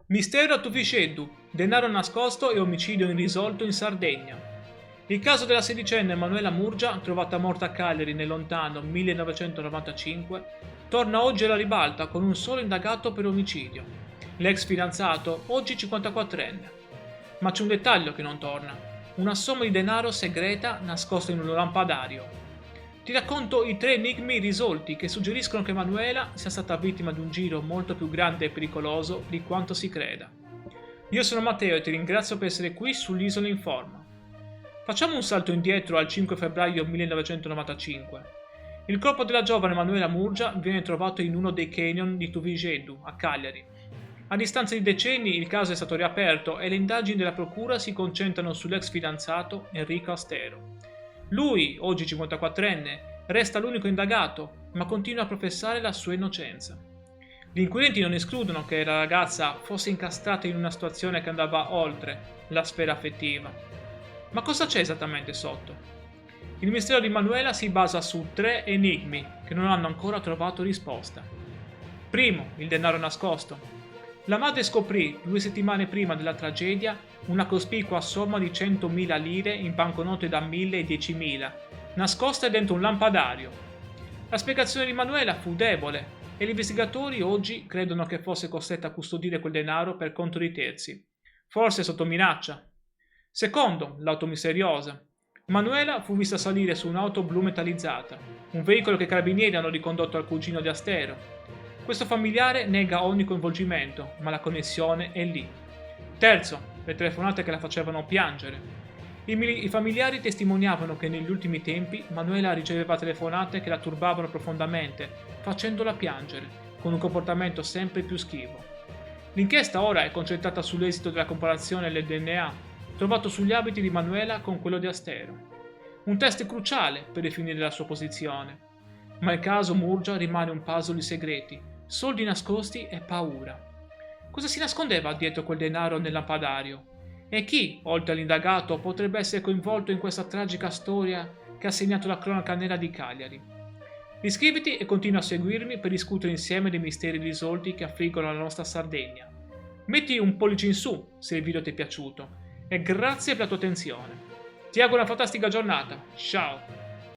Mistero a Tufisceddu, denaro nascosto e omicidio irrisolto in Sardegna. Il caso della sedicenne Emanuela Murgia, trovata morta a Cagliari nel lontano 1995, torna oggi alla ribalta con un solo indagato per omicidio, l'ex fidanzato, oggi 54enne. Ma c'è un dettaglio che non torna, una somma di denaro segreta nascosta in un lampadario. Ti racconto i tre enigmi risolti che suggeriscono che Emanuela sia stata vittima di un giro molto più grande e pericoloso di quanto si creda. Io sono Matteo e ti ringrazio per essere qui sull'Isola in Forma. Facciamo un salto indietro al 5 febbraio 1995. Il corpo della giovane Emanuela Murgia viene trovato in uno dei canyon di Tufisceddu, a Cagliari. A distanza di decenni il caso è stato riaperto e le indagini della procura si concentrano sull'ex fidanzato Enrico Astero. Lui, oggi 54enne, resta l'unico indagato, ma continua a professare la sua innocenza. Gli inquirenti non escludono che la ragazza fosse incastrata in una situazione che andava oltre la sfera affettiva. Ma cosa c'è esattamente sotto? Il mistero di Manuela si basa su tre enigmi che non hanno ancora trovato risposta. Primo, il denaro nascosto. La madre scoprì, 2 settimane prima della tragedia, una cospicua somma di 100.000 lire in banconote da 1.000 e 10.000, nascoste dentro un lampadario. La spiegazione di Manuela fu debole e gli investigatori oggi credono che fosse costretta a custodire quel denaro per conto di terzi, forse sotto minaccia. Secondo, l'auto misteriosa. Manuela fu vista salire su un'auto blu metallizzata, un veicolo che i carabinieri hanno ricondotto al cugino di Astero. Questo familiare nega ogni coinvolgimento, ma la connessione è lì. Terzo, le telefonate che la facevano piangere. I familiari testimoniavano che negli ultimi tempi Manuela riceveva telefonate che la turbavano profondamente, facendola piangere, con un comportamento sempre più schivo. L'inchiesta ora è concentrata sull'esito della comparazione del DNA, trovato sugli abiti di Manuela con quello di Astero. Un test cruciale per definire la sua posizione. Ma il caso Murgia rimane un puzzle di segreti, soldi nascosti e paura. Cosa si nascondeva dietro quel denaro nel lampadario? E chi, oltre all'indagato, potrebbe essere coinvolto in questa tragica storia che ha segnato la cronaca nera di Cagliari? Iscriviti e continua a seguirmi per discutere insieme dei misteri risolti che affliggono la nostra Sardegna. Metti un pollice in su se il video ti è piaciuto e grazie per la tua attenzione. Ti auguro una fantastica giornata. Ciao!